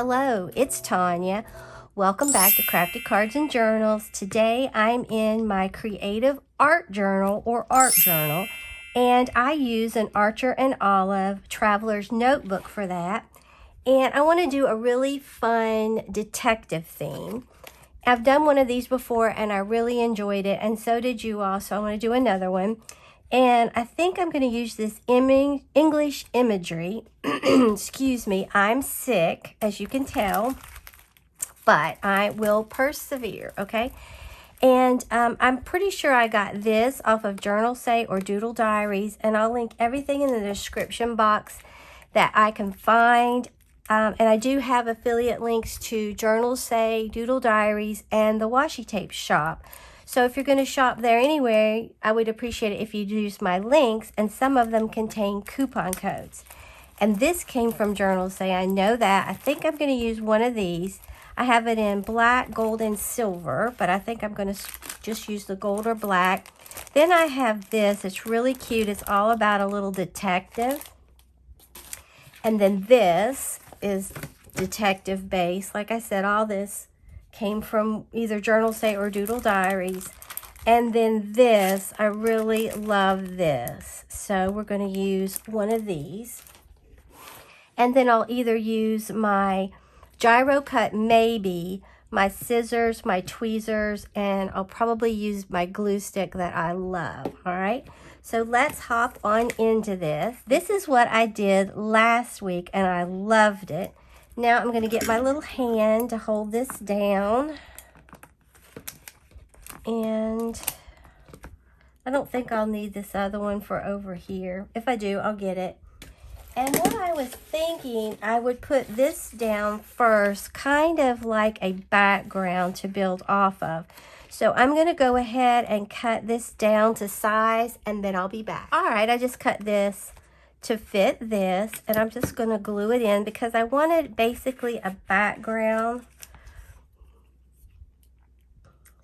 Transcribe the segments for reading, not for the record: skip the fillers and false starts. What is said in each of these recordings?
Hello, it's Tanya. Welcome back to Crafty Cards and Journals. Today I'm in my creative art journal or art journal, and I use an Archer and Olive Traveler's Notebook for that. And I want to do a really fun detective theme. I've done one of these before and I really enjoyed it, and so did you all, so I want to do another one. And I think I'm going to use this English imagery. Excuse me, I'm sick, as you can tell, but I will persevere, okay? And I'm pretty sure I got this off of JOURNALSAY or Doodle Diaries, and I'll link everything in the description box that I can find. And I do have affiliate links to JOURNALSAY, Doodle Diaries, and the Washi Tape shop. So if you're going to shop there anyway, I would appreciate it if you'd use my links, and some of them contain coupon codes. And this came from JOURNALSAY, I know that. I think I'm going to use one of these. I have it in black, gold, and silver, but I think I'm going to just use the gold or black. Then I have this. It's really cute. It's all about a little detective. And then this is detective base. Like I said, all this came from either JOURNALSAY or Doodle Diaries. And then this, I really love this. So we're going to use one of these. And then I'll either use my gyro cut, maybe, my scissors, my tweezers, and I'll probably use my glue stick that I love, all right? So let's hop on into this. This is what I did last week, and I loved it. Now I'm going to get my little hand to hold this down. And I don't think I'll need this other one for over here. If I do, I'll get it. And what I was thinking, I would put this down first, kind of like a background to build off of. So I'm going to go ahead and cut this down to size, and then I'll be back. All right, I just cut this to fit this, and I'm just going to glue it in because I wanted basically a background.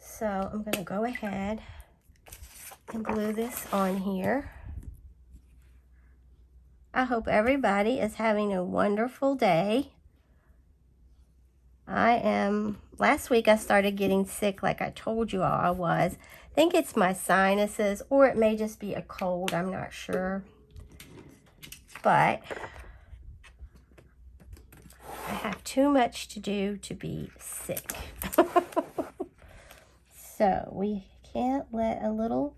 So I'm going to go ahead and glue this on here. I hope everybody is having a wonderful day. Last week I started getting sick like I told you all I was. I think it's my sinuses, or it may just be a cold, I'm not sure. But I have too much to do to be sick. So we can't let a little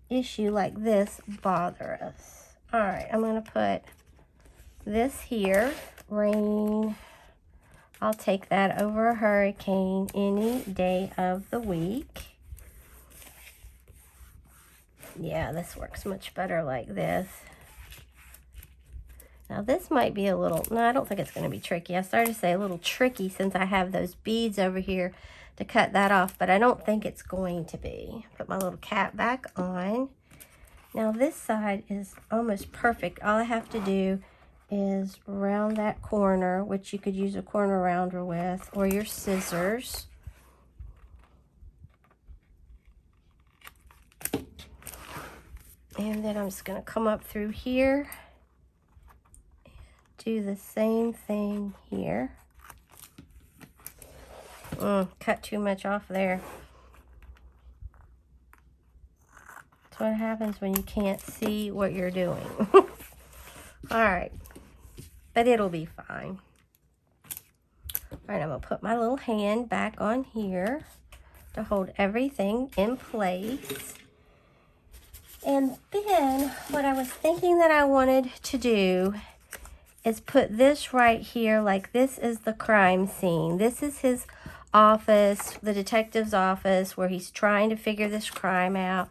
issue like this bother us. All right, I'm going to put this here, rain. I'll take that over a hurricane any day of the week. Yeah, this works much better like this. Now this might be a little, no, I don't think it's going to be tricky. I started to say a little tricky since I have those beads over here to cut that off, but I don't think it's going to be. Put my little cap back on. Now this side is almost perfect. All I have to do is round that corner, which you could use a corner rounder with, or your scissors. And then I'm just going to come up through here. Do the same thing here. Cut too much off there. That's what happens when you can't see what you're doing. All right, but it'll be fine. All right, I'm gonna put my little hand back on here to hold everything in place. And then what I was thinking that I wanted to do is put this right here, like this is the crime scene. This is his office, the detective's office, where he's trying to figure this crime out.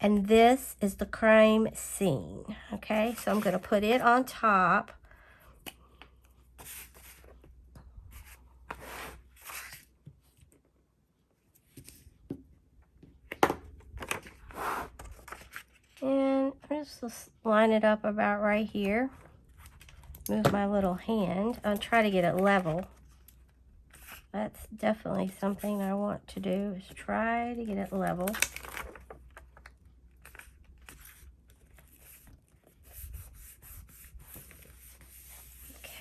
And this is the crime scene, okay? So I'm going to put it on top. And I'm just line it up about right here. Move my little hand. I'll try to get it level. That's definitely something I want to do, is try to get it level.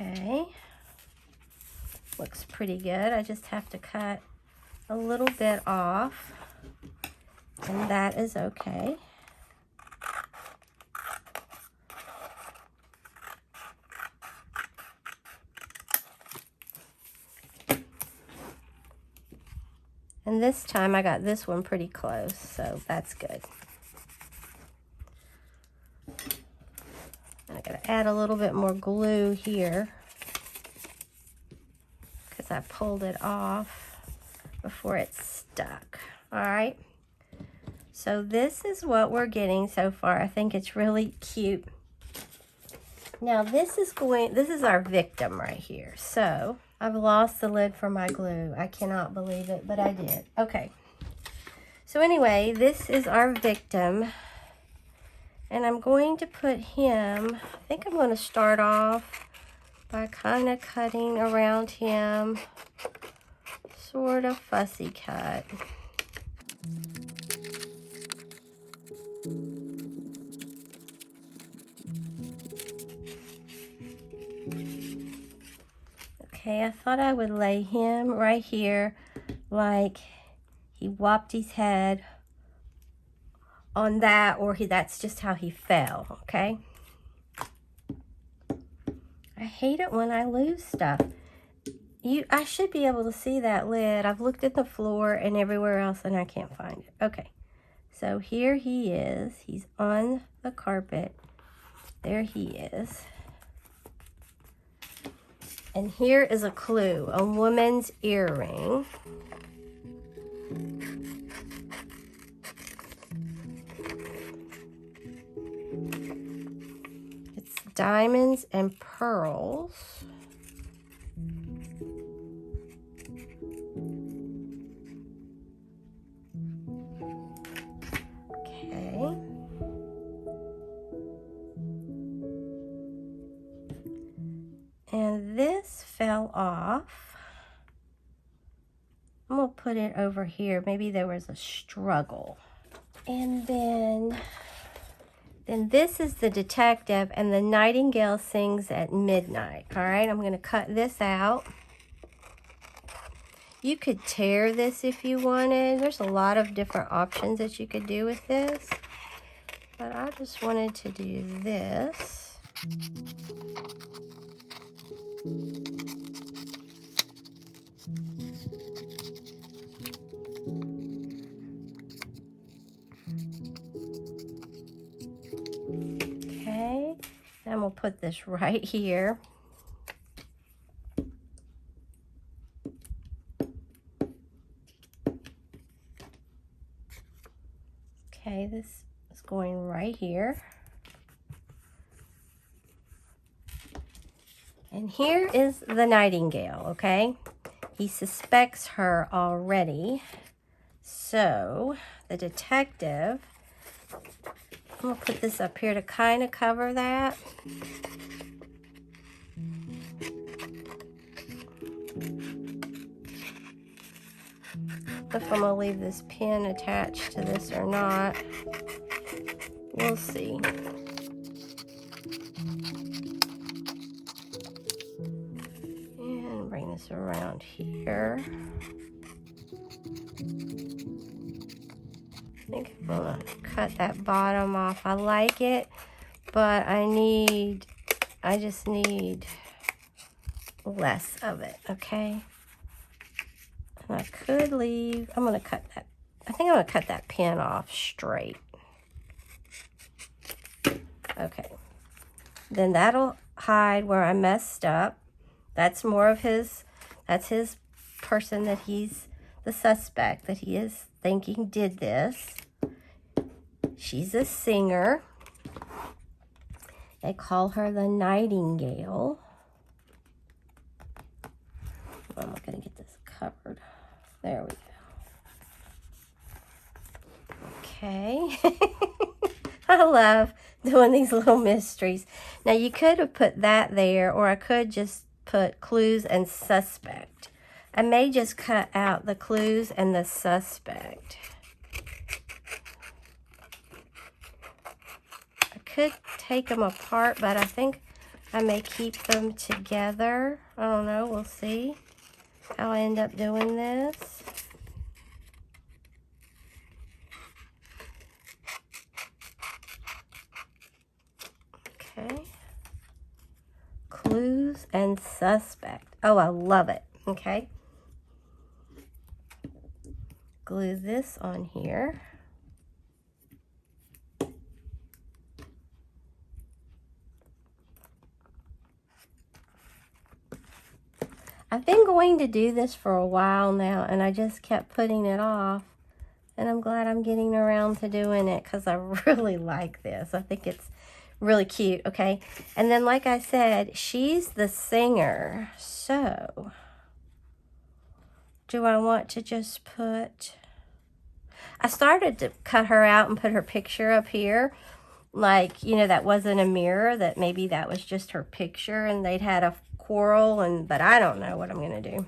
Okay. looks pretty good. I just have to cut a little bit off, and that is okay. And this time I got this one pretty close, so that's good. I gotta add a little bit more glue here because I pulled it off before it stuck. All right, so this is what we're getting so far. I think it's really cute. Now this is our victim right here. So I've lost the lid for my glue. I cannot believe it, but I did. Okay. So anyway, this is our victim. And I'm going to put him, I think I'm going to start off by kind of cutting around him. Sort of fussy cut. Okay, I thought I would lay him right here like he whopped his head on that, or that's just how he fell, okay? I hate it when I lose stuff. I should be able to see that lid. I've looked at the floor and everywhere else and I can't find it. Okay, so here he is. He's on the carpet. There he is. And here is a clue, a woman's earring. It's diamonds and pearls. Okay. And this fell off. I'm going to put it over here. Maybe there was a struggle. And then this is the detective, and the nightingale sings at midnight. All right, I'm going to cut this out. You could tear this if you wanted. There's a lot of different options that you could do with this. But I just wanted to do this. Okay, then we'll put this right here. Okay, this is going right here. And here is the nightingale, okay? He suspects her already. So, the detective, I'm going to put this up here to kind of cover that. If I'm going to leave this pin attached to this or not, we'll see. And bring this around here. I think I'm going to cut that bottom off. I like it, but I just need less of it, okay? And I could leave, I'm going to cut that, I think I'm going to cut that pin off straight. Okay. Then that'll hide where I messed up. That's more of that's his person that he's the suspect that he is thinking did this. She's a singer. They call her the Nightingale. I'm not going to get this covered. There we go. Okay. I love doing these little mysteries. Now, you could have put that there, or I could just put clues and suspect. I may just cut out the clues and the suspect. I could take them apart, but I think I may keep them together. I don't know, we'll see. how I end up doing this. Okay. Clues and suspect. Oh, I love it. Okay. Glue this on here. I've been going to do this for a while now, and I just kept putting it off. And I'm glad I'm getting around to doing it because I really like this. I think it's really cute, okay? And then, like I said, she's the singer. So, do I want to just put... I started to cut her out and put her picture up here. Like, you know, that wasn't a mirror, that maybe that was just her picture and they'd had a quarrel, but I don't know what I'm going to do.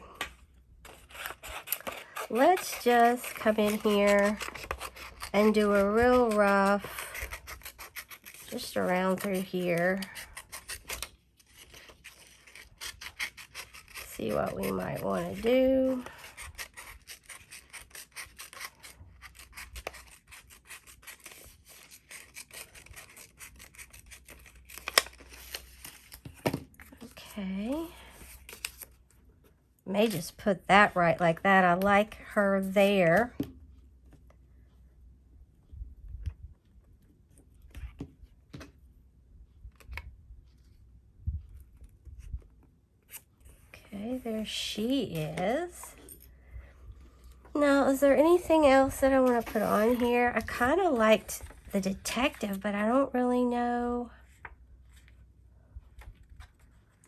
Let's just come in here and do a real rough, just around through here. See what we might want to do. Okay. May just put that right like that. I like her there. Okay, there she is. Now, is there anything else that I want to put on here? I kind of liked the detective, but I don't really know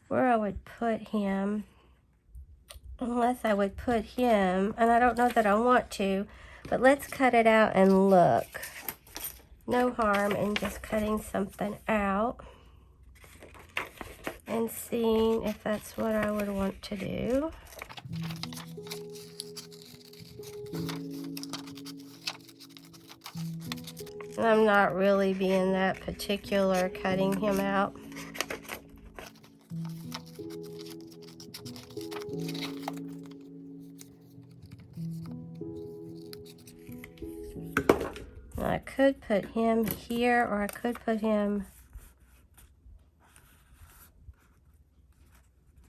where I would put him. Unless I would put him, and I don't know that I want to, but let's cut it out and look. No harm in just cutting something out and seeing if that's what I would want to do. And I'm not really being that particular cutting him out. Now I could put him here, or I could put him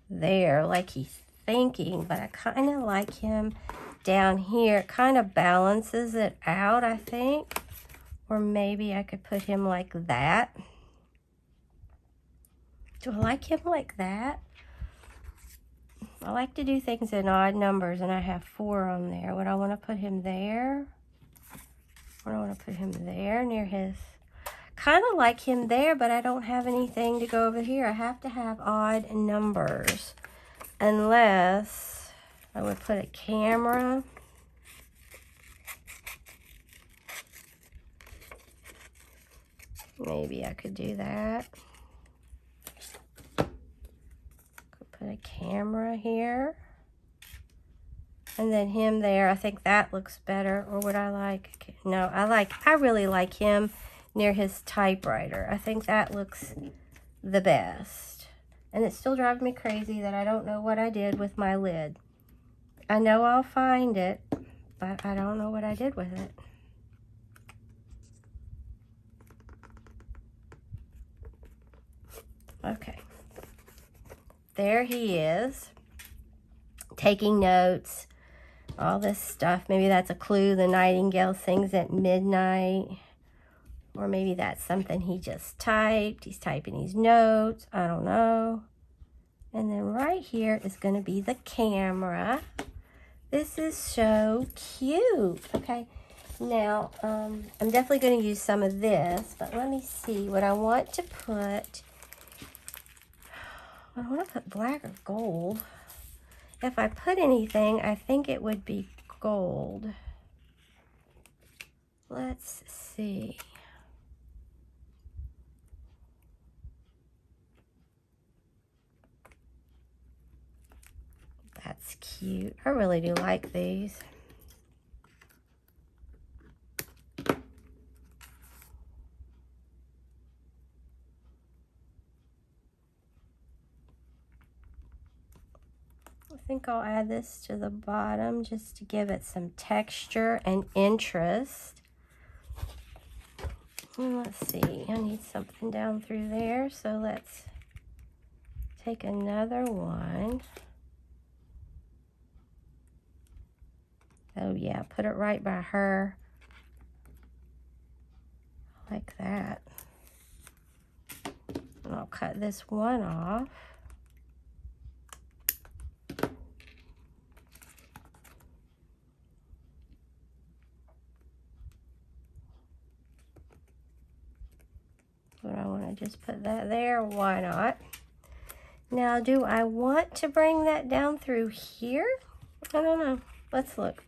there like he's thinking, but I kind of like him down here. It kind of balances it out, I think. Or maybe I could put him like that. Do I like him like that? I like to do things in odd numbers, and I have 4 on there. Would I want to put him there? Or I want to put him there near his... Kind of like him there, but I don't have anything to go over here. I have to have odd numbers. Unless I would put a camera. Maybe I could do that. Could put a camera here. And then him there. I think that looks better. Or would I like... No, I really like him near his typewriter. I think that looks the best. And it still drives me crazy that I don't know what I did with my lid. I know I'll find it, but I don't know what I did with it. Okay. There he is, taking notes, all this stuff. Maybe that's a clue. The nightingale sings at midnight. Or maybe that's something he just typed. He's typing his notes. I don't know. And then right here is going to be the camera. This is so cute. Okay. Now, I'm definitely going to use some of this. But let me see what I want to put. I want to put black or gold. If I put anything, I think it would be gold. Let's see. That's cute. I really do like these. I think I'll add this to the bottom just to give it some texture and interest. And let's see, I need something down through there, so let's take another one. Oh yeah, put it right by her. Like that. And I'll cut this one off. But I want to just put that there. Why not? Now, do I want to bring that down through here? I don't know. Let's look.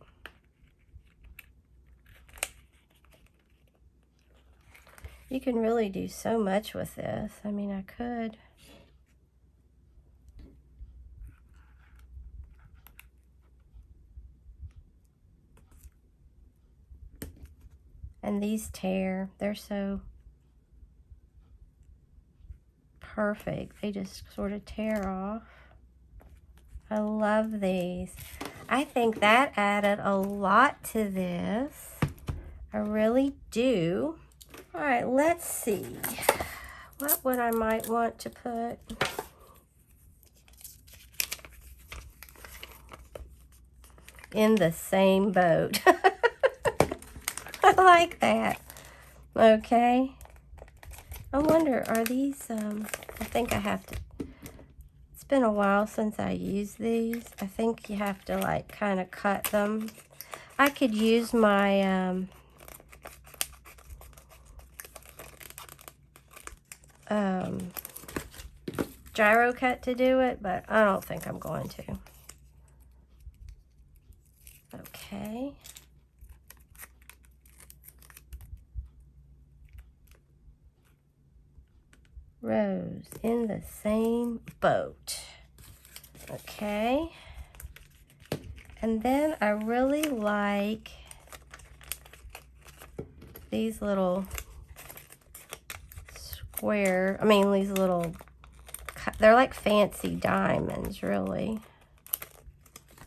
You can really do so much with this. I mean, I could. And these tear. They're so perfect. They just sort of tear off. I love these. I think that added a lot to this. I really do. All right, let's see. What would I might want to put? In the same boat. I like that. Okay. I wonder, are these, I think I have to, it's been a while since I used these. I think you have to like kind of cut them. I could use my, gyro cut to do it, but I don't think I'm going to. Okay. Rose in the same boat. Okay. And then I really like these little square, these little, they're like fancy diamonds, really.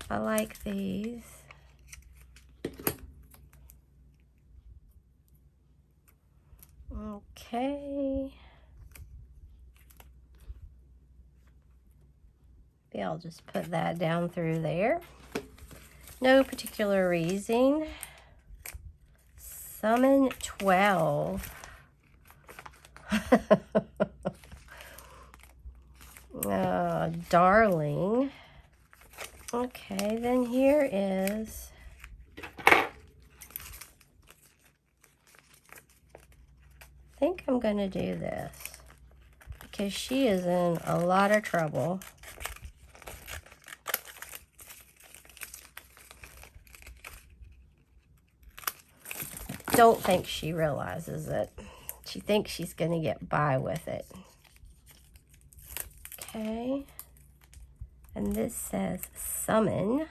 I like these. Okay. Maybe I'll just put that down through there. No particular reason. Summon 12. Darling. Okay, then here is I think I'm going to do this because she is in a lot of trouble. Don't think she realizes it. She thinks she's going to get by with it. Okay. And this says summon.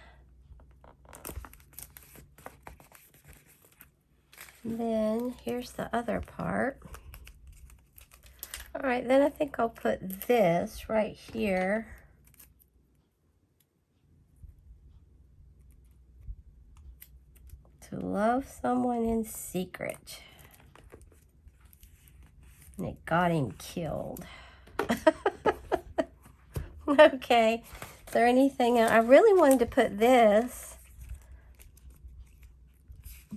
And then here's the other part. All right, then I think I'll put this right here. To love someone in secret. And it got him killed. Okay. Is there anything else? I really wanted to put this,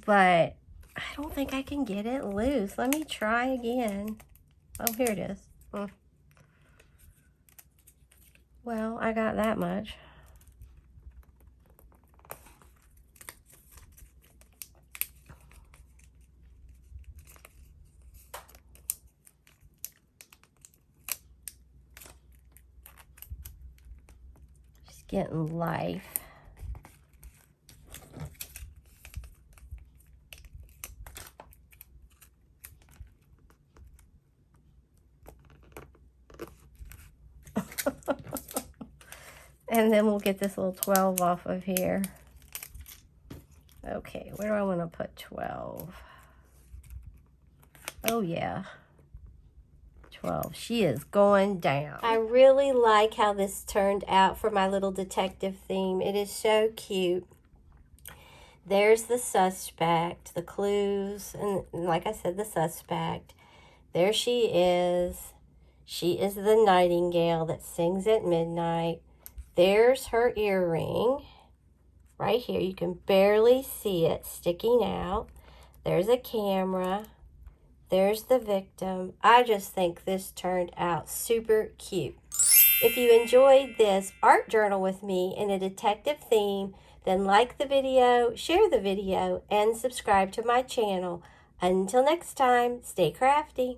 but I don't think I can get it loose. Let me try again. Oh, here it is. Well, I got that much. Just getting life. And then we'll get this little 12 off of here. Okay, where do I want to put 12? Oh yeah. 12. She is going down. I really like how this turned out for my little detective theme. It is so cute. There's the suspect, the clues, and like I said, the suspect. There she is. She is the nightingale that sings at midnight. There's her earring. Right here, you can barely see it sticking out. There's a camera. There's the victim. I just think this turned out super cute. If you enjoyed this art journal with me in a detective theme, then like the video, share the video, and subscribe to my channel. Until next time, stay crafty.